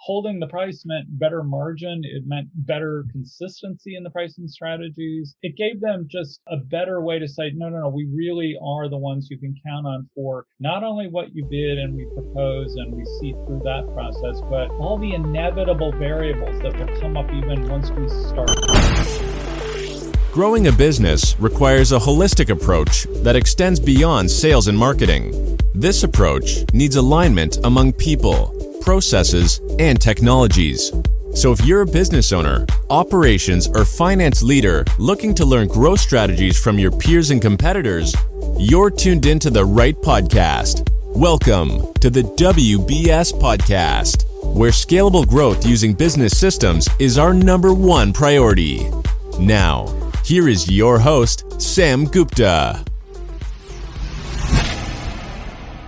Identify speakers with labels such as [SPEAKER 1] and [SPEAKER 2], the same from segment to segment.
[SPEAKER 1] holding the price meant better margin. It meant better consistency in the pricing strategies. It gave them just a better way to say, no, we really are the ones you can count on for not only what you bid and we propose and we see through that process, but all the inevitable variables that will come up even once we start.
[SPEAKER 2] Growing a business requires a holistic approach that extends beyond sales and marketing. This approach needs alignment among people, processes, and technologies. So if you're a business owner, operations, or finance leader looking to learn growth strategies from your peers and competitors, you're tuned into the right podcast. Welcome to the WBS Podcast, where scalable growth using business systems is our number one priority. Now, here is your host, Sam Gupta.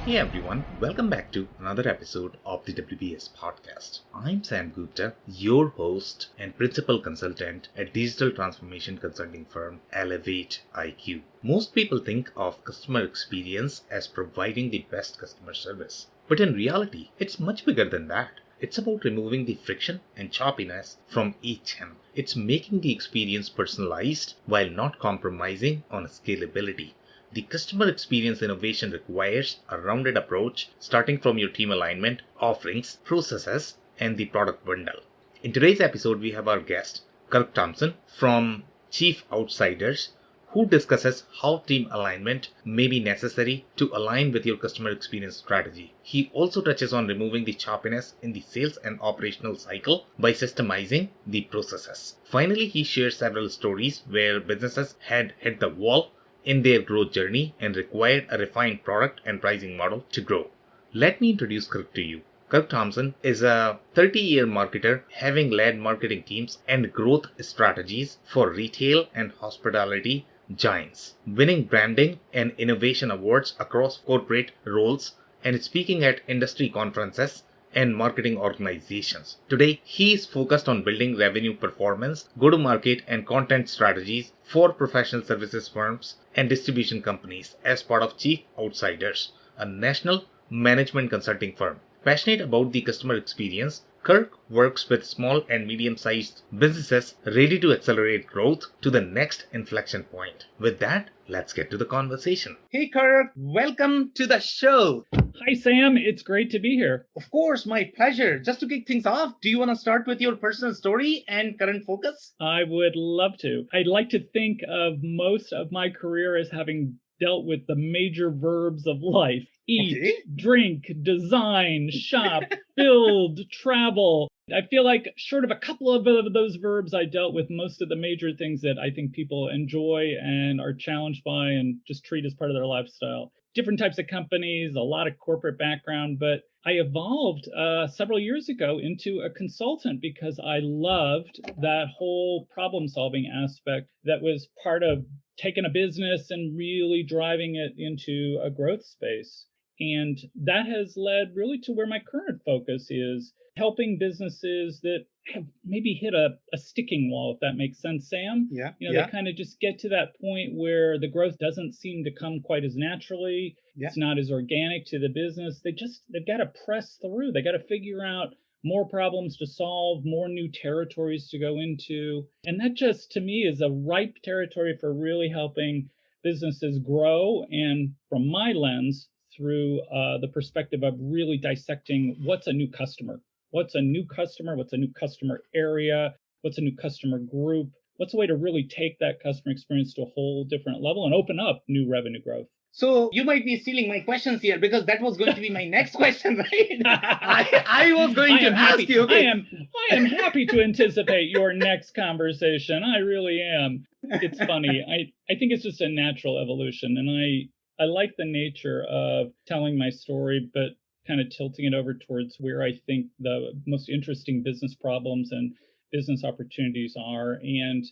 [SPEAKER 3] Hey everyone, welcome back to another episode of the WBS Podcast. I'm Sam Gupta, your host and principal consultant at digital transformation consulting firm Elevate IQ. Most people think of customer experience as providing the best customer service, but in reality, it's much bigger than that. It's about removing the friction and choppiness from each channel. It's making the experience personalized while not compromising on scalability. The customer experience innovation requires a rounded approach starting from your team alignment, offerings, processes, and the product bundle. In today's episode, we have our guest, Kirk Thompson from Chief Outsiders, who discusses how team alignment may be necessary to align with your customer experience strategy. He also touches on removing the choppiness in the sales and operational cycle by systemizing the processes. Finally, he shares several stories where businesses had hit the wall in their growth journey and required a refined product and pricing model to grow. Let me introduce Kirk to you. Kirk Thompson is a 30-year marketer, having led marketing teams and growth strategies for retail and hospitality giants, winning branding and innovation awards across corporate roles and speaking at industry conferences and marketing organizations. Today, he is focused on building revenue performance, go-to-market and content strategies for professional services firms and distribution companies as part of Chief Outsiders, a national management consulting firm. Passionate about the customer experience, Kirk works with small and medium-sized businesses ready to accelerate growth to the next inflection point. With that, let's get to the conversation. Hey Kirk, welcome to the show.
[SPEAKER 1] Hi, Sam. It's great to be here.
[SPEAKER 3] Of course, my pleasure. Just to kick things off, do you want to start with your personal story and current focus?
[SPEAKER 1] I would love to. I'd like to think of most of my career as having dealt with the major verbs of life. Eat, drink, design, shop, build, travel. I feel like short of a couple of those verbs, I dealt with most of the major things that I think people enjoy and are challenged by and just treat as part of their lifestyle. Different types of companies, a lot of corporate background, but I evolved several years ago into a consultant because I loved that whole problem-solving aspect that was part of taking a business and really driving it into a growth space. And that has led really to where my current focus is, helping businesses that have maybe hit a sticking wall, if that makes sense, Sam. They kind of just get to that point where the growth doesn't seem to come quite as naturally. It's not as organic to the business. They've got to press through. They got to figure out more problems to solve, more new territories to go into. And that just, to me, is a ripe territory for really helping businesses grow. And from my lens, through the perspective of really dissecting what's a new customer. What's a new customer? What's a new customer area? What's a new customer group? What's a way to really take that customer experience to a whole different level and open up new revenue growth?
[SPEAKER 3] So you might be stealing my questions here because that was going to be my next question, right? I was going to ask you.
[SPEAKER 1] Okay. I am happy to anticipate your next conversation. I really am. It's funny. I think it's just a natural evolution, and I like the nature of telling my story, but kind of tilting it over towards where I think the most interesting business problems and business opportunities are. And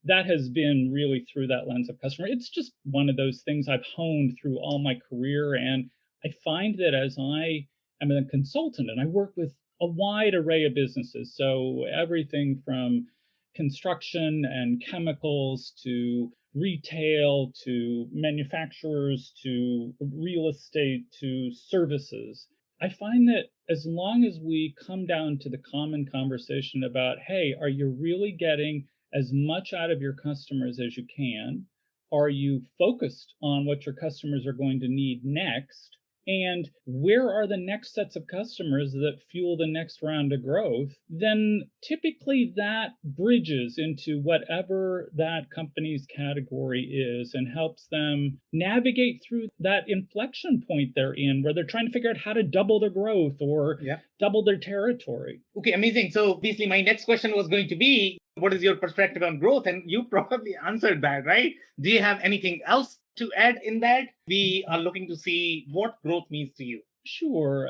[SPEAKER 1] that has been really through that lens of customer. It's just one of those things I've honed through all my career. And I find that as I am a consultant and I work with a wide array of businesses, so everything from construction and chemicals to retail to manufacturers to real estate to services, I find that as long as we come down to the common conversation about, hey, are you really getting as much out of your customers as you can? Are you focused on what your customers are going to need next? And where are the next sets of customers that fuel the next round of growth? Then typically that bridges into whatever that company's category is and helps them navigate through that inflection point they're in where they're trying to figure out how to double their growth or double their territory.
[SPEAKER 3] Okay, amazing. So obviously my next question was going to be, what is your perspective on growth? And you probably answered that, right? Do you have anything else to add in that? We are looking to see what growth means to you.
[SPEAKER 1] Sure.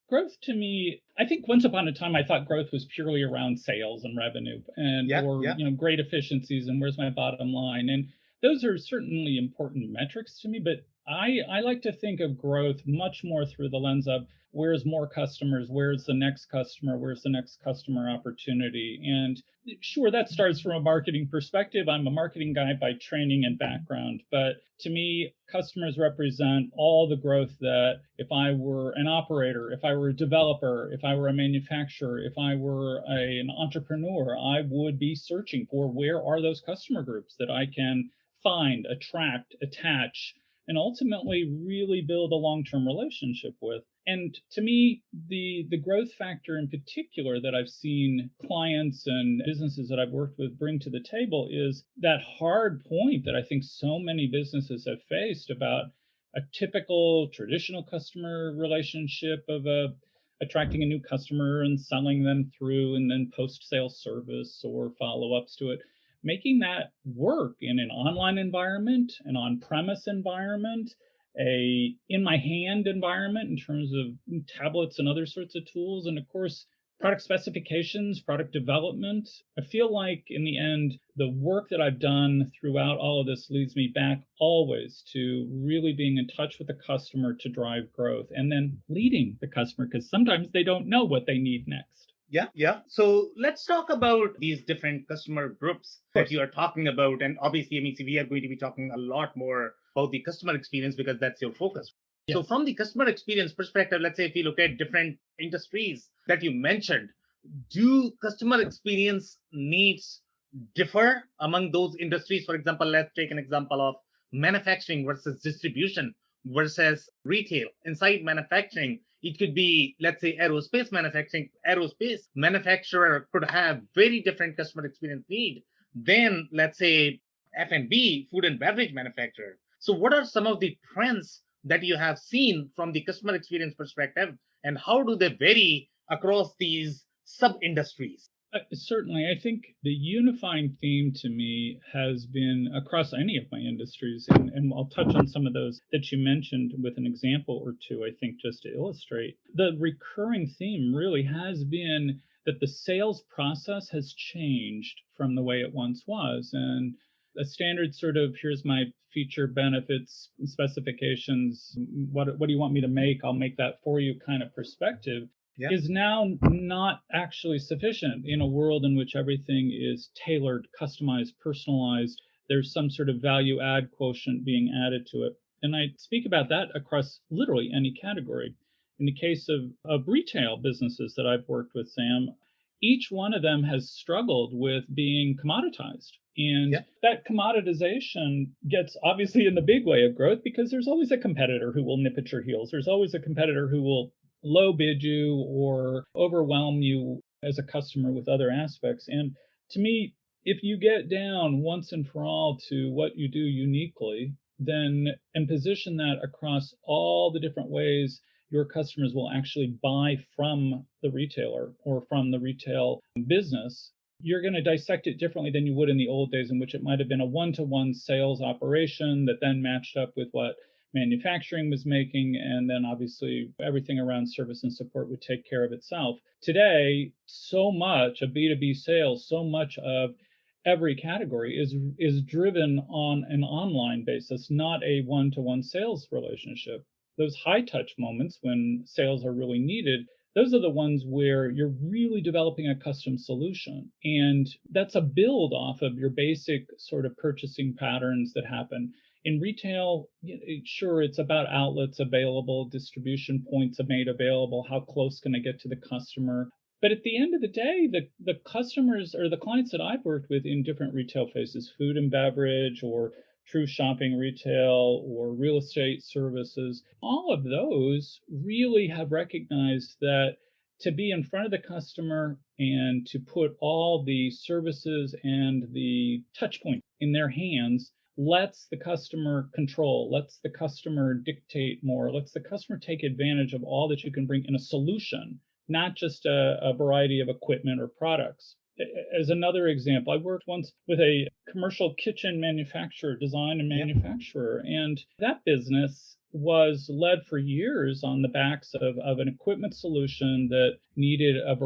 [SPEAKER 1] Growth to me, I think once upon a time I thought growth was purely around sales and revenue and great efficiencies and where's my bottom line. And those are certainly important metrics to me, but I like to think of growth much more through the lens of where's more customers, where's the next customer, where's the next customer opportunity. And sure, that starts from a marketing perspective. I'm a marketing guy by training and background, but to me, customers represent all the growth that if I were an operator, if I were a developer, if I were a manufacturer, if I were an entrepreneur, I would be searching for where are those customer groups that I can find, attract, attach, and ultimately really build a long-term relationship with. And to me, the growth factor in particular that I've seen clients and businesses that I've worked with bring to the table is that hard point that I think so many businesses have faced about a typical traditional customer relationship of attracting a new customer and selling them through and then post-sale service or follow-ups to it. Making that work in an online environment, an on-premise environment, a in-my-hand environment in terms of tablets and other sorts of tools, and of course, product specifications, product development. I feel like in the end, the work that I've done throughout all of this leads me back always to really being in touch with the customer to drive growth and then leading the customer because sometimes they don't know what they need next.
[SPEAKER 3] Yeah. So let's talk about these different customer groups that you are talking about. And obviously, we are going to be talking a lot more about the customer experience because that's your focus. Yes. So from the customer experience perspective, let's say if you look at different industries that you mentioned, do customer experience needs differ among those industries? For example, let's take an example of manufacturing versus distribution versus retail. Inside manufacturing, it could be, let's say, aerospace manufacturing. Aerospace manufacturer could have very different customer experience need than, let's say, F&B, food and beverage manufacturer. So what are some of the trends that you have seen from the customer experience perspective, and how do they vary across these sub-industries?
[SPEAKER 1] Certainly. I think the unifying theme to me has been across any of my industries, and I'll touch on some of those that you mentioned with an example or two, I think, just to illustrate. The recurring theme really has been that the sales process has changed from the way it once was. And a standard sort of, here's my feature benefits, specifications, what do you want me to make? I'll make that for you kind of perspective. Is now not actually sufficient in a world in which everything is tailored, customized, personalized. There's some sort of value add quotient being added to it. And I speak about that across literally any category. In the case of retail businesses that I've worked with, Sam, each one of them has struggled with being commoditized. And that commoditization gets obviously in the big way of growth because there's always a competitor who will nip at your heels. There's always a competitor who will low bid you or overwhelm you as a customer with other aspects. And to me, if you get down once and for all to what you do uniquely, then and position that across all the different ways your customers will actually buy from the retailer or from the retail business, you're going to dissect it differently than you would in the old days in which it might have been a one-to-one sales operation that then matched up with what manufacturing was making, and then obviously everything around service and support would take care of itself. Today, so much of B2B sales, so much of every category is driven on an online basis, not a one-to-one sales relationship. Those high touch moments when sales are really needed, those are the ones where you're really developing a custom solution. And that's a build off of your basic sort of purchasing patterns that happen in retail, sure, it's about outlets available, distribution points are made available, how close can I get to the customer. But at the end of the day, the customers or the clients that I've worked with in different retail phases, food and beverage or true shopping retail or real estate services, all of those really have recognized that to be in front of the customer and to put all the services and the touch points in their hands lets the customer control, lets the customer dictate more, lets the customer take advantage of all that you can bring in a solution, not just a variety of equipment or products. As another example, I worked once with a commercial kitchen manufacturer, design and manufacturer, and that business was led for years on the backs of an equipment solution that needed a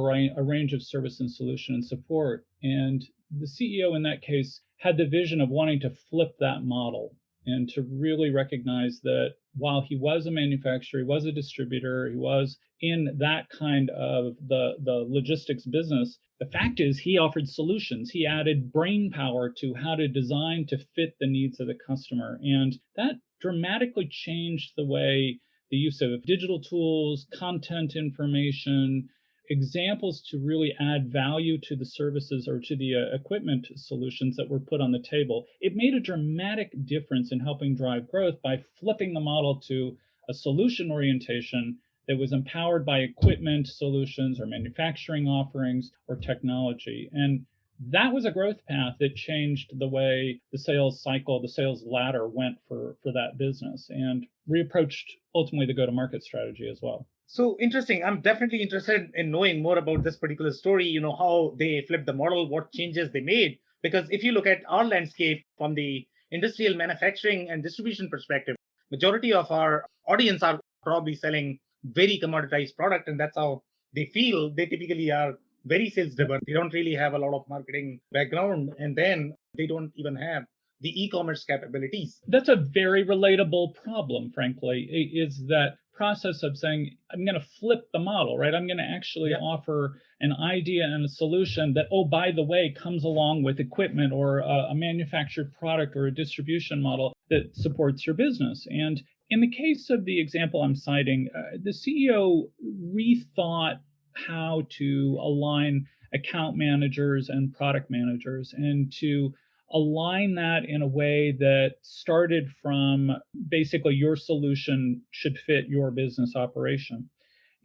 [SPEAKER 1] range of service and solution and support. And the CEO in that case had the vision of wanting to flip that model and to really recognize that while he was a manufacturer, he was a distributor, he was in that kind of the logistics business, the fact is he offered solutions. He added brain power to how to design to fit the needs of the customer. And that dramatically changed the way the use of digital tools, content information, examples to really add value to the services or to the equipment solutions that were put on the table. It made a dramatic difference in helping drive growth by flipping the model to a solution orientation that was empowered by equipment solutions or manufacturing offerings or technology. And that was a growth path that changed the way the sales cycle, the sales ladder went for that business and reapproached ultimately the go-to-market strategy as well.
[SPEAKER 3] So interesting. I'm definitely interested in knowing more about this particular story, how they flipped the model, what changes they made. Because if you look at our landscape from the industrial manufacturing and distribution perspective, majority of our audience are probably selling very commoditized product, and that's how they feel. They typically are very sales driven. They don't really have a lot of marketing background, and then they don't even have the e-commerce capabilities.
[SPEAKER 1] That's a very relatable problem, frankly, is that process of saying, I'm going to flip the model, right? I'm going to actually offer an idea and a solution that, oh, by the way, comes along with equipment or a manufactured product or a distribution model that supports your business. And in the case of the example I'm citing, the CEO rethought how to align account managers and product managers and to align that in a way that started from basically your solution should fit your business operation.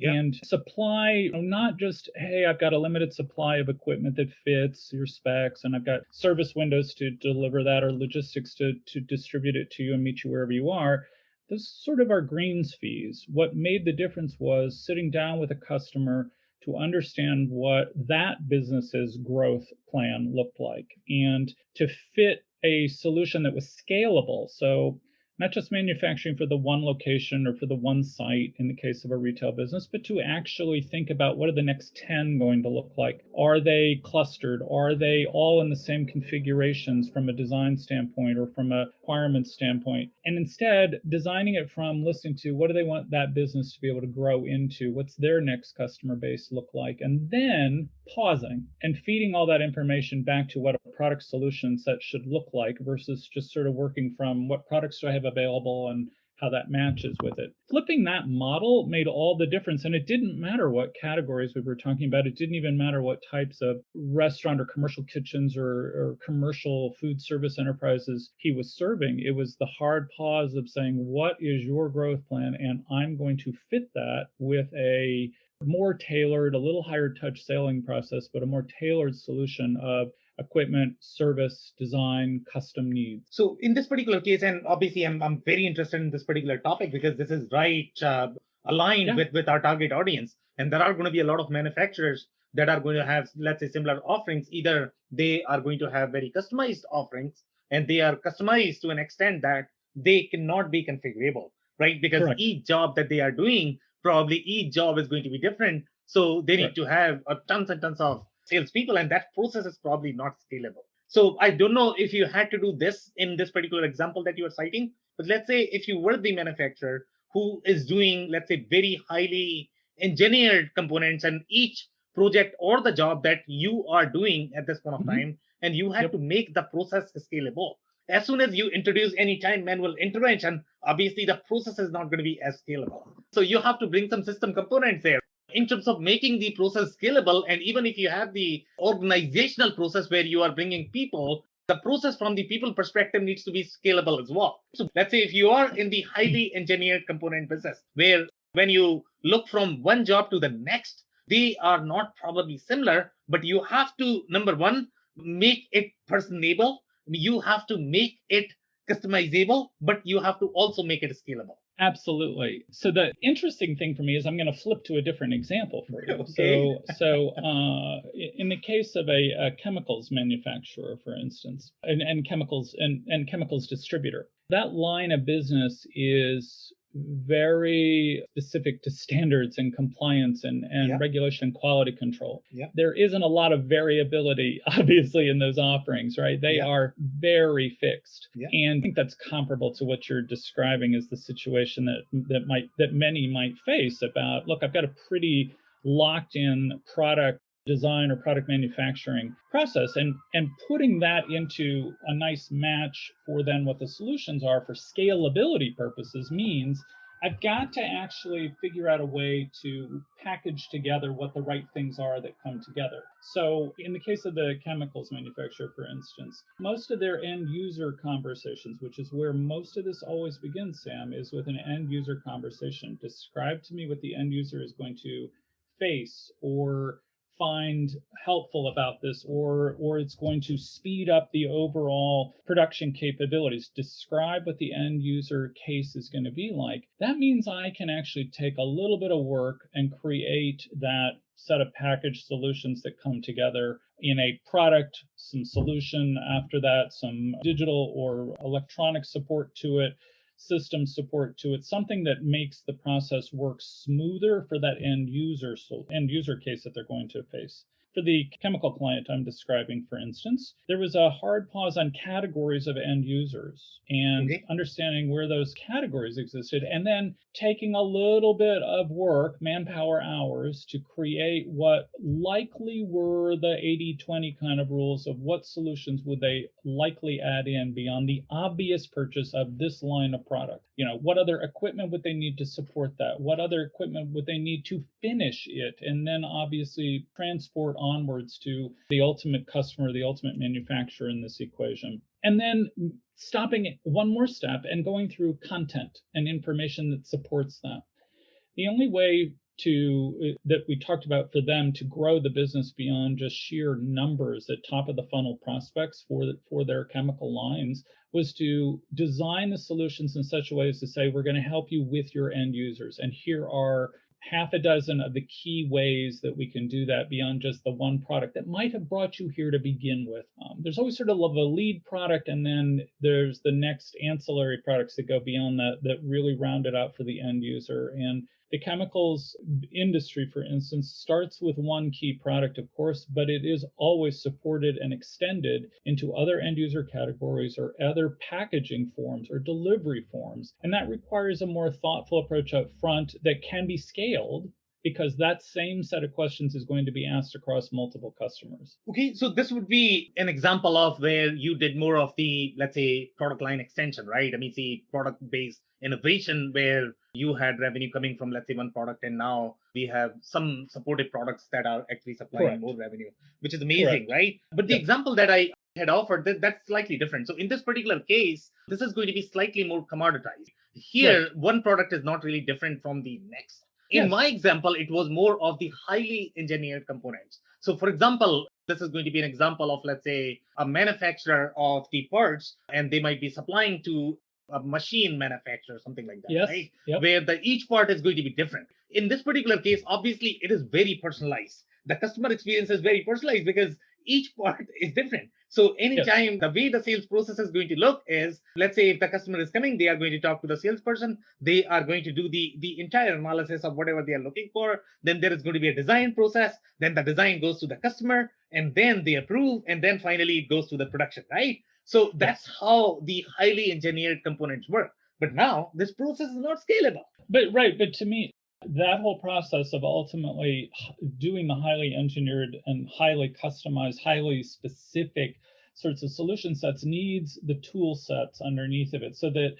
[SPEAKER 1] And supply, not just, hey, I've got a limited supply of equipment that fits your specs and I've got service windows to deliver that or logistics to distribute it to you and meet you wherever you are. Those sort of are greens fees. What made the difference was sitting down with a customer to understand what that business's growth plan looked like and to fit a solution that was scalable. So not just manufacturing for the one location or for the one site in the case of a retail business, but to actually think about what are the next 10 going to look like? Are they clustered? Are they all in the same configurations from a design standpoint or from a requirement standpoint? And instead, designing it from listening to what do they want that business to be able to grow into? What's their next customer base look like? And then pausing and feeding all that information back to what a product solution set should look like versus just sort of working from what products do I have available and how that matches with it. Flipping that model made all the difference. And it didn't matter what categories we were talking about. It didn't even matter what types of restaurant or commercial kitchens or commercial food service enterprises he was serving. It was the hard pause of saying, what is your growth plan? And I'm going to fit that with a more tailored, a little higher touch selling process, but a more tailored solution of equipment, service, design, custom needs.
[SPEAKER 3] So in this particular case, and obviously I'm very interested in this particular topic because this is right aligned with our target audience. And there are going to be a lot of manufacturers that are going to have, let's say, similar offerings. Either they are going to have very customized offerings and they are customized to an extent that they cannot be configurable, right? Because
[SPEAKER 1] Correct.
[SPEAKER 3] Each job that they are doing, probably each job is going to be different. So they need to have tons and tons of salespeople, and that process is probably not scalable. So I don't know if you had to do this in this particular example that you are citing, but let's say if you were the manufacturer who is doing, let's say, very highly engineered components, and each project or the job that you are doing at this point of time, and you had to make the process scalable. as soon as you introduce any time manual intervention, obviously the process is not going to be as scalable. So you have to bring some system components there in terms of making the process scalable. And even if you have the organizational process where you are bringing people, the process from the people perspective needs to be scalable as well. So let's say if you are in the highly engineered component business, where when you look from one job to the next, they are not probably similar, but you have to, number one, make it personable. You have to make it customizable, but you have to also make it scalable.
[SPEAKER 1] Absolutely. So the interesting thing for me is I'm going to flip to a different example for you.
[SPEAKER 3] Okay.
[SPEAKER 1] So in the case of a chemicals manufacturer, for instance, and chemicals distributor, that line of business is very specific to standards and compliance and regulation and quality control. There isn't a lot of variability, obviously, in those offerings, right? They are very fixed. And I think that's comparable to what you're describing as the situation that many might face about, look, I've got a pretty locked in product design or product manufacturing process, and putting that into a nice match for then what the solutions are for scalability purposes means I've got to actually figure out a way to package together what the right things are that come together. So in the case of the chemicals manufacturer, for instance, most of their end user conversations, which is where most of this always begins, Sam, is with an end user conversation. Describe to me what the end user is going to face or find helpful about this, or it's going to speed up the overall production capabilities. Describe what the end user case is going to be like. That means I can actually take a little bit of work and create that set of packaged solutions that come together in a product, some solution after that, some digital or electronic support to it, system support to it, something that makes the process work smoother for that end user case that they're going to face. For the chemical client I'm describing, for instance, there was a hard pause on categories of end users and understanding where those categories existed, and then taking a little bit of work, manpower hours, to create what likely were the 80-20 kind of rules of what solutions would they likely add in beyond the obvious purchase of this line of product. You know, what other equipment would they need to support that? What other equipment would they need to finish it? And then obviously transport onwards to the ultimate customer, the ultimate manufacturer in this equation. And then stopping one more step and going through content and information that supports that. The only way that we talked about for them to grow the business beyond just sheer numbers at top of the funnel prospects for their chemical lines was to design the solutions in such a way as to say, we're going to help you with your end users. And here are half a dozen of the key ways that we can do that beyond just the one product that might have brought you here to begin with. There's always sort of a lead product, and then there's the next ancillary products that go beyond that really round it out for the end user. And the chemicals industry, for instance, starts with one key product, of course, but it is always supported and extended into other end user categories or other packaging forms or delivery forms. And that requires a more thoughtful approach up front that can be scaled, because that same set of questions is going to be asked across multiple customers.
[SPEAKER 3] Okay, so this would be an example of where you did more of the, let's say, product line extension, right? I mean, see, product-based innovation where you had revenue coming from, let's say, one product, and now we have some supported products that are actually supplying more revenue, which is amazing, right? But the example that I had offered, that's slightly different. So in this particular case, this is going to be slightly more commoditized. Here, one product is not really different from the next. In my example, it was more of the highly engineered components. So for example, this is going to be an example of, let's say, a manufacturer of the parts, and they might be supplying to a machine manufacturer, something like that, right? Where each part is going to be different. In this particular case, obviously, it is very personalized. The customer experience is very personalized because each part is different. So anytime the way the sales process is going to look is, let's say if the customer is coming, they are going to talk to the salesperson. They are going to do the entire analysis of whatever they are looking for. Then there is going to be a design process. Then the design goes to the customer, and then they approve. And then finally it goes to the production, right? So that's how the highly engineered components work. But now this process is not scalable.
[SPEAKER 1] But to me, that whole process of ultimately doing the highly engineered and highly customized, highly specific sorts of solution sets needs the tool sets underneath of it, so that,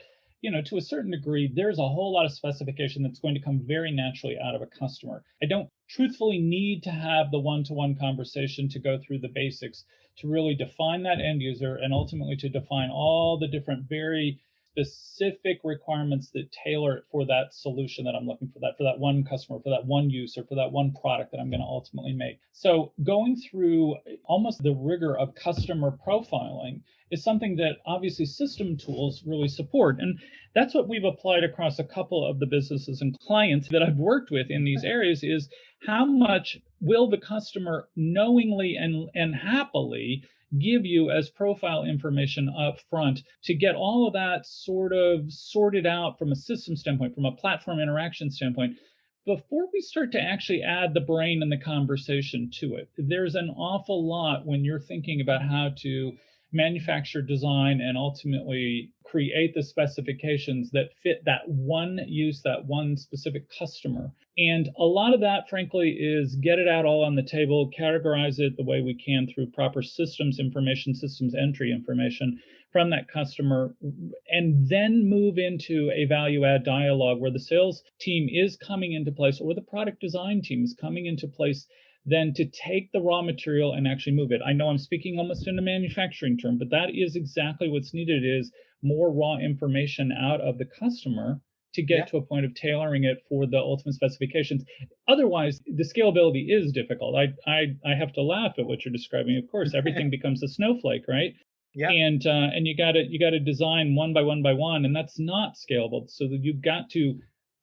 [SPEAKER 1] to a certain degree, there's a whole lot of specification that's going to come very naturally out of a customer. I don't truthfully need to have the one-to-one conversation to go through the basics to really define that end user and ultimately to define all the different very specific requirements that tailor it for that solution that I'm looking for that one customer, for that one use, or for that one product that I'm going to ultimately make. So going through almost the rigor of customer profiling is something that obviously system tools really support. And that's what we've applied across a couple of the businesses and clients that I've worked with in these areas is how much will the customer knowingly and happily give you as profile information up front to get all of that sort of sorted out from a system standpoint, from a platform interaction standpoint, before we start to actually add the brain and the conversation to it. There's an awful lot when you're thinking about how to manufacture, design, and ultimately create the specifications that fit that one use, that one specific customer. And a lot of that, frankly, is get it out all on the table, categorize it the way we can through proper systems information, systems entry information from that customer, and then move into a value add dialogue where the sales team is coming into place or the product design team is coming into place then to take the raw material and actually move it. I know I'm speaking almost in a manufacturing term, but that is exactly what's needed is more raw information out of the customer to get to a point of tailoring it for the ultimate specifications. Otherwise, the scalability is difficult. I have to laugh at what you're describing. Of course, everything becomes a snowflake, right? Yeah. And you got to design one by one, and that's not scalable. So that you've got to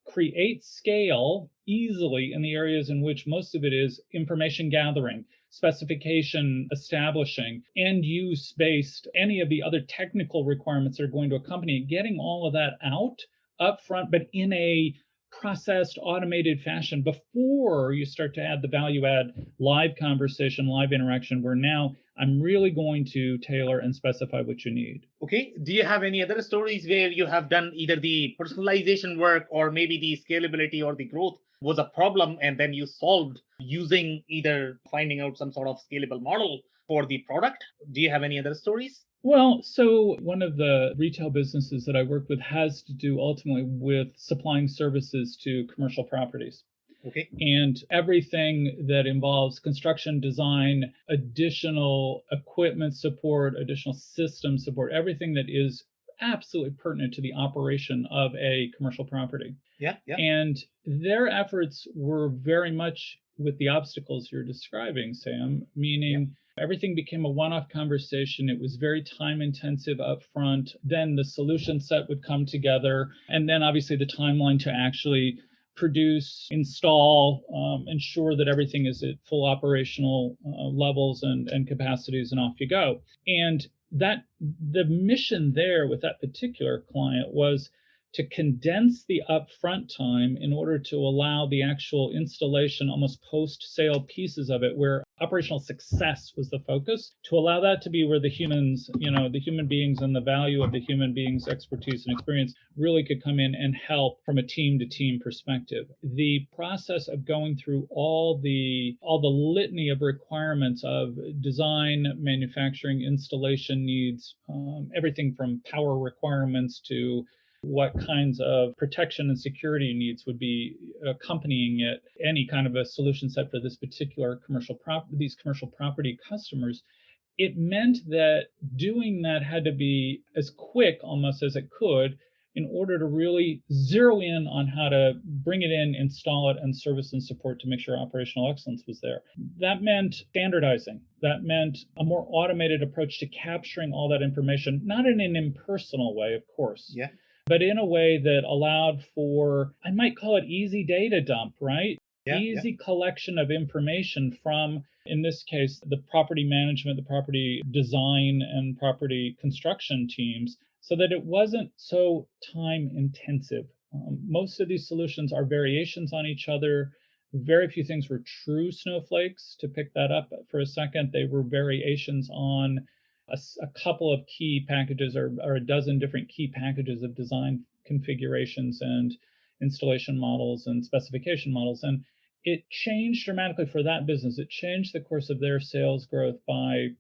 [SPEAKER 1] create scale easily in the areas in which most of it is information gathering, specification establishing, end use based, any of the other technical requirements that are going to accompany it, getting all of that out up front, but in a processed, automated fashion before you start to add the value add live conversation, live interaction, where now I'm really going to tailor and specify what you need.
[SPEAKER 3] Okay. Do you have any other stories where you have done either the personalization work or maybe the scalability or the growth was a problem and then you solved using either finding out some sort of scalable model for the product? Do you have any other stories?
[SPEAKER 1] Well, so one of the retail businesses that I work with has to do ultimately with supplying services to commercial properties.
[SPEAKER 3] Okay.
[SPEAKER 1] And everything that involves construction, design, additional equipment support, additional system support, everything that is absolutely pertinent to the operation of a commercial property.
[SPEAKER 3] Yeah.
[SPEAKER 1] And their efforts were very much with the obstacles you're describing, Sam, meaning everything became a one-off conversation. It was very time-intensive up front. Then the solution set would come together. And then obviously the timeline to actually produce, install, ensure that everything is at full operational levels and capacities, and off you go. And that the mission there with that particular client was to condense the upfront time in order to allow the actual installation, almost post-sale pieces of it, where operational success was the focus, to allow that to be where the humans, the human beings and the value of the human beings' expertise and experience really could come in and help from a team-to-team perspective. The process of going through all the litany of requirements of design, manufacturing, installation needs, everything from power requirements to what kinds of protection and security needs would be accompanying it, any kind of a solution set for this particular these commercial property customers. It meant that doing that had to be as quick almost as it could in order to really zero in on how to bring it in, install it, and service and support to make sure operational excellence was there. That meant standardizing. That meant a more automated approach to capturing all that information, not in an impersonal way, of course, but in a way that allowed for, I might call it easy data dump, right? Easy collection of information from, in this case, the property management, the property design, and property construction teams, so that it wasn't so time intensive. Most of these solutions are variations on each other. Very few things were true snowflakes. To pick that up for a second, they were variations on a couple of key packages or a dozen different key packages of design configurations and installation models and specification models. And it changed dramatically for that business. It changed the course of their sales growth by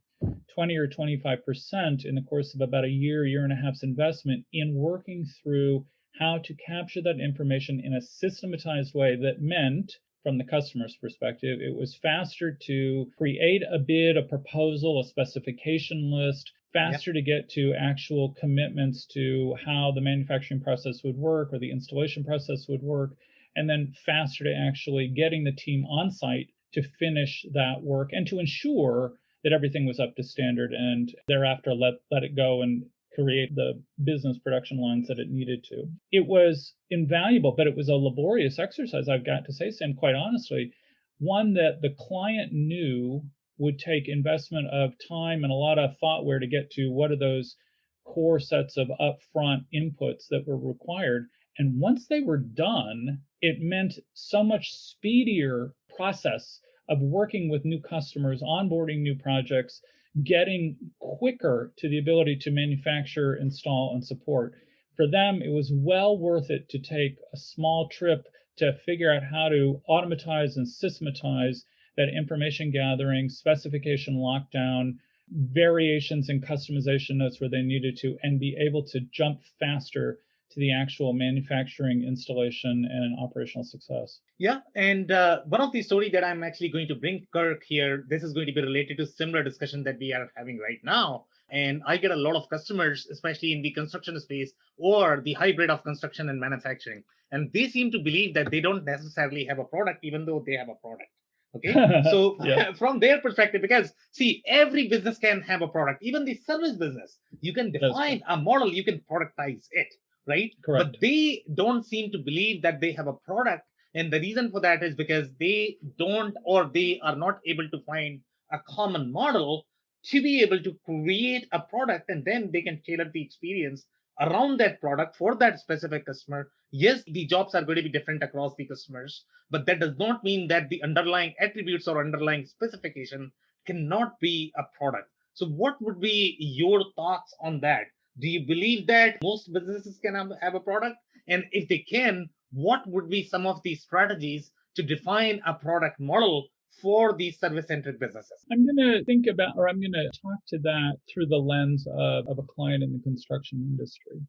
[SPEAKER 1] 20 or 25% in the course of about a year and a half's investment in working through how to capture that information in a systematized way that meant, from the customer's perspective, it was faster to create a bid, a proposal, a specification list, faster to get to actual commitments to how the manufacturing process would work or the installation process would work, and then faster to actually getting the team on site to finish that work and to ensure that everything was up to standard, and thereafter let it go and create the business production lines that it needed to. It was invaluable, but it was a laborious exercise, I've got to say, Sam, quite honestly, one that the client knew would take investment of time and a lot of thought where to get to what are those core sets of upfront inputs that were required. And once they were done, it meant so much speedier process of working with new customers, onboarding new projects, getting quicker to the ability to manufacture, install, and support. For them, it was well worth it to take a small trip to figure out how to automatize and systematize that information gathering, specification lockdown, variations in customization notes where they needed to, and be able to jump faster to the actual manufacturing, installation, and operational success.
[SPEAKER 3] Yeah, and one of the story that I'm actually going to bring Kirk here, this is going to be related to similar discussion that we are having right now. And I get a lot of customers, especially in the construction space or the hybrid of construction and manufacturing. And they seem to believe that they don't necessarily have a product, even though they have a product. Okay, so from their perspective, because see, every business can have a product, even the service business, you can define a model, you can productize it, right?
[SPEAKER 1] Correct.
[SPEAKER 3] But they don't seem to believe that they have a product. And the reason for that is because they don't, or they are not able to find a common model to be able to create a product, and then they can tailor the experience around that product for that specific customer. Yes, the jobs are going to be different across the customers, but that does not mean that the underlying attributes or underlying specification cannot be a product. So what would be your thoughts on that? Do you believe that most businesses can have a product? And if they can, what would be some of these strategies to define a product model for these service-centric businesses?
[SPEAKER 1] I'm going to think about, or I'm going to talk to that through the lens of a client in the construction industry.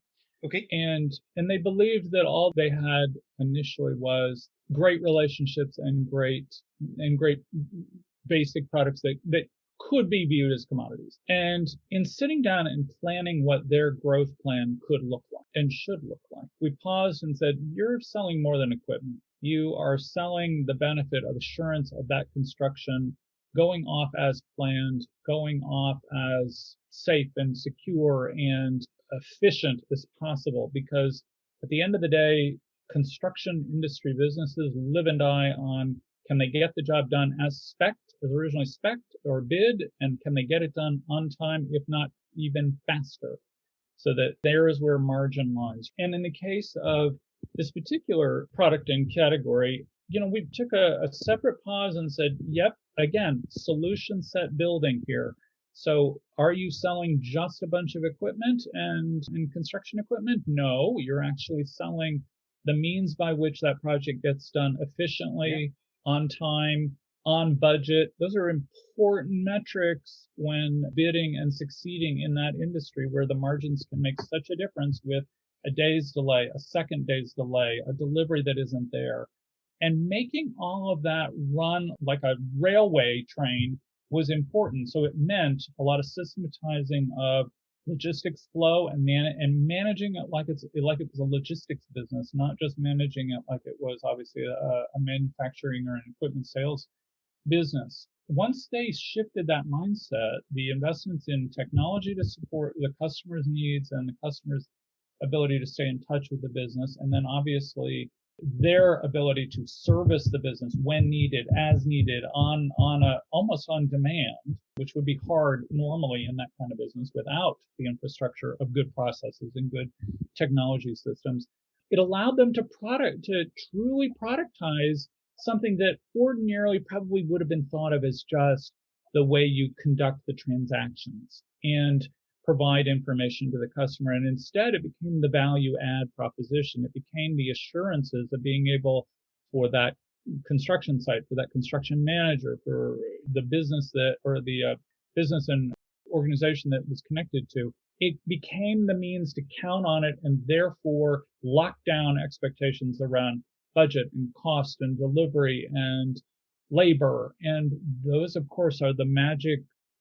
[SPEAKER 3] Okay.
[SPEAKER 1] And they believed that all they had initially was great relationships and great basic products that could be viewed as commodities. And in sitting down and planning what their growth plan could look like and should look like, we paused and said, you're selling more than equipment. You are selling the benefit of assurance of that construction going off as planned, going off as safe and secure and efficient as possible. Because at the end of the day, construction industry businesses live and die on, can they get the job done as originally spec'd or bid, and can they get it done on time, if not even faster? So that there is where margin lies. And in the case of this particular product and category, we took a separate pause and said, yep, again, solution set building here. So are you selling just a bunch of equipment and construction equipment? No, you're actually selling the means by which that project gets done efficiently, on time, on budget. Those are important metrics when bidding and succeeding in that industry, where the margins can make such a difference with a day's delay, a second day's delay, a delivery that isn't there. And making all of that run like a railway train was important. So it meant a lot of systematizing of logistics flow and managing it like it was a logistics business, not just managing it like it was obviously a manufacturing or an equipment sales business. Once they shifted that mindset, the investments in technology to support the customer's needs and the customer's ability to stay in touch with the business, and then obviously their ability to service the business when needed, as needed, almost on demand, which would be hard normally in that kind of business without the infrastructure of good processes and good technology systems. It allowed them to truly productize something that ordinarily probably would have been thought of as just the way you conduct the transactions and provide information to the customer. And instead, it became the value add proposition. It became the assurances of being able, for that construction site, for that construction manager, for the business business and organization that it was connected to, it became the means to count on it and therefore lock down expectations around budget and cost and delivery and labor. And those, of course, are the magic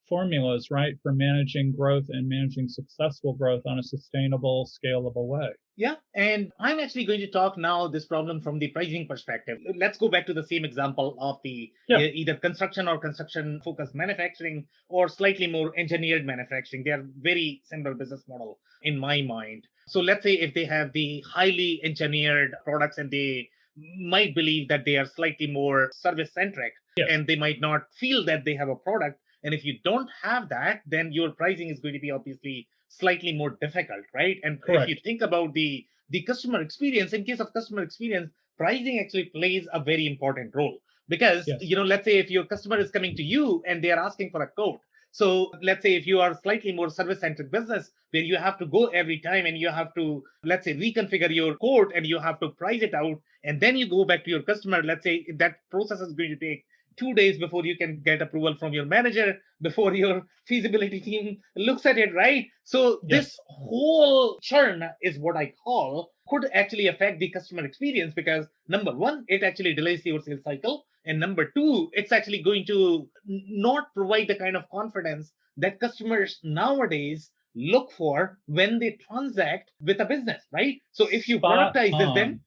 [SPEAKER 1] formulas, right, for managing growth and managing successful growth on a sustainable, scalable way.
[SPEAKER 4] Yeah, and I'm actually going to talk now this problem from the pricing perspective. Let's go back to the same example of the either construction or construction focused manufacturing or slightly more engineered manufacturing. They are very similar business model in my mind. So let's say if they have the highly engineered products and they might believe that they are slightly more service centric and they might not feel that they have a product. And if you don't have that, then your pricing is going to be obviously slightly more difficult, right? And if you think about the customer experience, in case of customer experience, pricing actually plays a very important role because, let's say if your customer is coming to you and they are asking for a quote. So let's say if you are slightly more service-centric business where you have to go every time and you have to, let's say, reconfigure your quote and you have to price it out and then you go back to your customer, let's say that process is going to take 2 days before you can get approval from your manager, before your feasibility team looks at it, right? So this whole churn is what I call could actually affect the customer experience because number one, it actually delays your sales cycle. And number two, it's actually going to not provide the kind of confidence that customers nowadays look for when they transact with a business, right? So if you productize this, then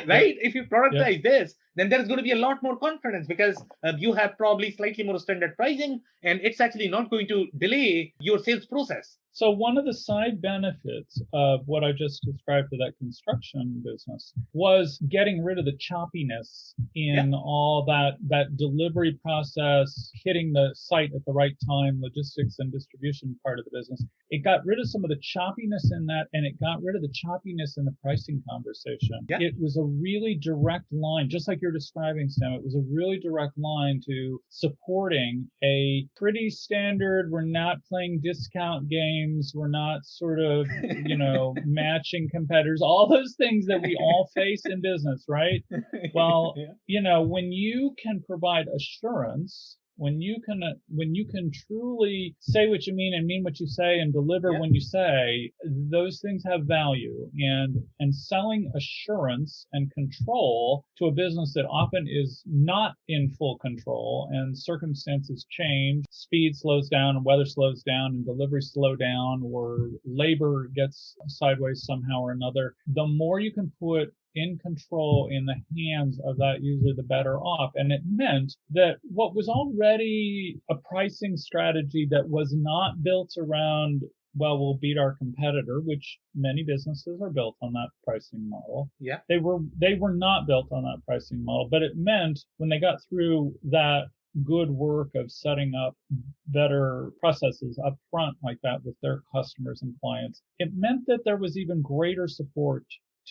[SPEAKER 4] right? If you productize this, then there's going to be a lot more confidence because you have probably slightly more standard pricing and it's actually not going to delay your sales process.
[SPEAKER 1] So one of the side benefits of what I just described for that construction business was getting rid of the choppiness in all that delivery process, hitting the site at the right time, logistics and distribution part of the business. It got rid of some of the choppiness in that, and it got rid of the choppiness in the pricing conversation. Yeah. It was a really direct line, just like you're describing, Sam. It was a really direct line to supporting a pretty standard, we're not playing discount games, we're not sort of, matching competitors, all those things that we all face in business, right? Well, when you can provide assurance, when you can truly say what you mean and mean what you say and deliver when you say, those things have value. And selling assurance and control to a business that often is not in full control and circumstances change, speed slows down and weather slows down and delivery slow down or labor gets sideways somehow or another, the more you can put in control in the hands of that user, the better off. And it meant that what was already a pricing strategy that was not built around, well, we'll beat our competitor, which many businesses are built on that pricing model. Yeah. They were not built on that pricing model, but it meant when they got through that good work of setting up better processes up front like that with their customers and clients, it meant that there was even greater support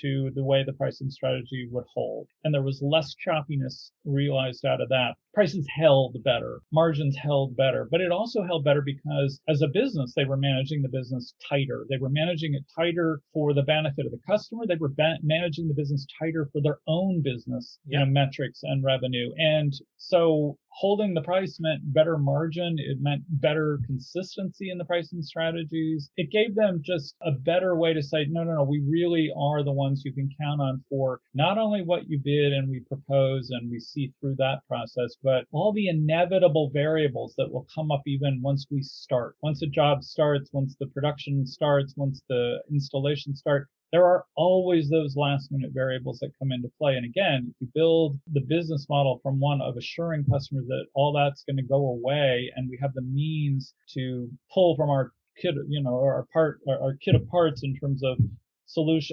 [SPEAKER 1] to the way the pricing strategy would hold. And there was less choppiness realized out of that. Prices held better, margins held better, but it also held better because as a business, they were managing the business tighter. They were managing it tighter for the benefit of the customer. They were managing the business tighter for their own business, metrics and revenue. And so holding the price meant better margin. It meant better consistency in the pricing strategies. It gave them just a better way to say, no, we really are the ones you can count on for not only what you bid and we propose and we see through that process, but all the inevitable variables that will come up even once we start. Once a job starts, once the production starts, once the installation starts, there are always those last minute variables that come into play. And again, if you build the business model from one of assuring customers that all that's going to go away and we have the means to pull from our kit, our kit of parts in terms of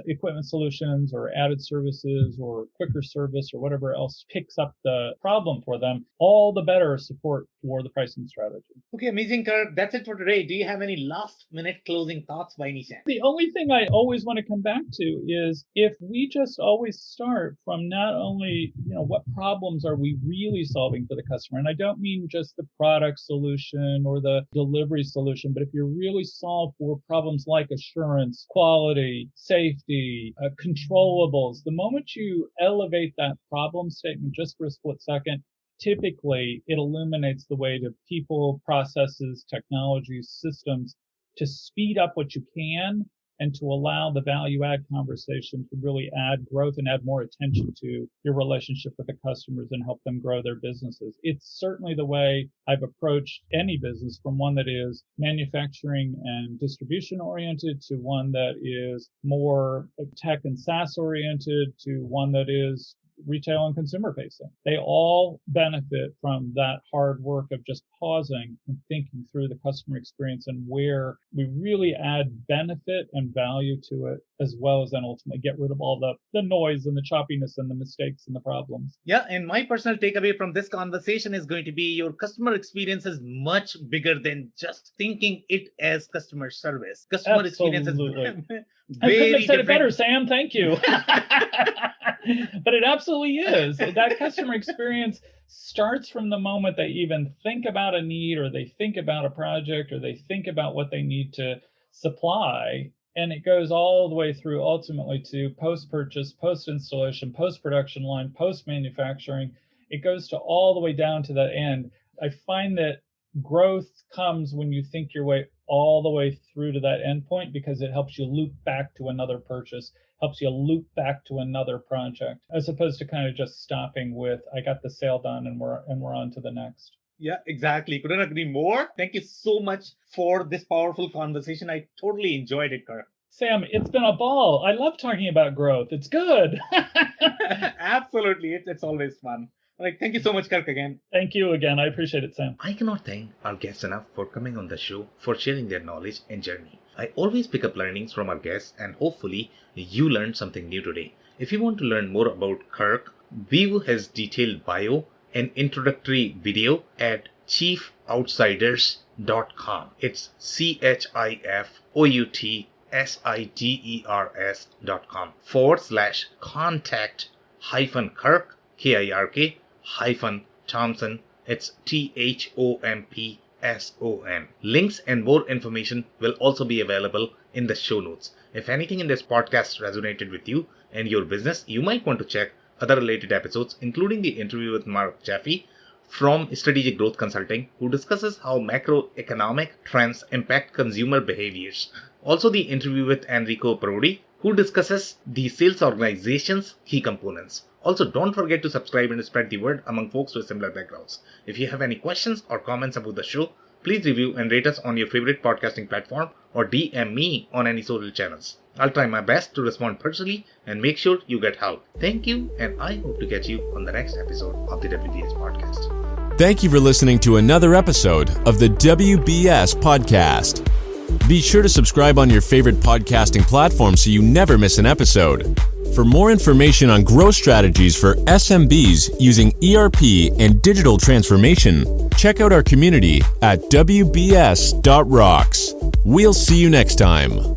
[SPEAKER 1] equipment solutions or added services or quicker service or whatever else picks up the problem for them, all the better support for the pricing strategy.
[SPEAKER 4] Okay, amazing, Kirk. That's it for today. Do you have any last minute closing thoughts by any chance?
[SPEAKER 1] The only thing I always want to come back to is if we just always start from not only, what problems are we really solving for the customer? And I don't mean just the product solution or the delivery solution, but if you really solve for problems like assurance, quality, safety, controllables, the moment you elevate that problem statement just for a split second typically it illuminates the way to people, processes, technologies, systems to speed up what you can and to allow the value add conversation to really add growth and add more attention to your relationship with the customers and help them grow their businesses. It's certainly the way I've approached any business, from one that is manufacturing and distribution oriented to one that is more tech and SaaS oriented to one that is retail and consumer facing. They all benefit from that hard work of just pausing and thinking through the customer experience and where we really add benefit and value to it, as well as then ultimately get rid of all the noise and the choppiness and the mistakes and the problems.
[SPEAKER 4] Yeah, and my personal takeaway from this conversation is going to be your customer experience is much bigger than just thinking it as customer service. Customer experience is
[SPEAKER 1] I couldn't have said it better, Sam. Thank you. But it absolutely is. That customer experience starts from the moment they even think about a need, or they think about a project, or they think about what they need to supply. And it goes all the way through ultimately to post-purchase, post-installation, post-production line, post-manufacturing. It goes to all the way down to that end. I find that growth comes when you think your way all the way through to that end point, because it helps you loop back to another purchase, helps you loop back to another project, as opposed to kind of just stopping with, I got the sale done and we're on to the next.
[SPEAKER 4] Yeah, exactly. Couldn't agree more. Thank you so much for this powerful conversation. I totally enjoyed it, Kirk.
[SPEAKER 1] Sam, it's been a ball. I love talking about growth. It's good.
[SPEAKER 4] Absolutely. It's always fun. All right. Thank you so much, Kirk, again.
[SPEAKER 1] Thank you again. I appreciate it, Sam.
[SPEAKER 3] I cannot thank our guests enough for coming on the show, for sharing their knowledge and journey. I always pick up learnings from our guests, and hopefully you learned something new today. If you want to learn more about Kirk, view his detailed bio and introductory video at chiefoutsiders.com. It's CHIFOUTSIDERS.com/contact-Kirk, KIRK-Thompson. It's THOMPSON. Links and more information will also be available in the show notes. If anything in this podcast resonated with you and your business, you might want to check other related episodes, including the interview with Mark Jaffe from Strategic Growth Consulting, who discusses how macroeconomic trends impact consumer behaviors. Also the interview with Enrico Parodi, who discusses the sales organization's key components. Also, don't forget to subscribe and spread the word among folks with similar backgrounds. If you have any questions or comments about the show, please review and rate us on your favorite podcasting platform or DM me on any social channels. I'll try my best to respond personally and make sure you get help. Thank you, and I hope to catch you on the next episode of the WBS Podcast.
[SPEAKER 2] Thank you for listening to another episode of the WBS Podcast. Be sure to subscribe on your favorite podcasting platform so you never miss an episode. For more information on growth strategies for SMBs using ERP and digital transformation, check out our community at WBS.rocks. We'll see you next time.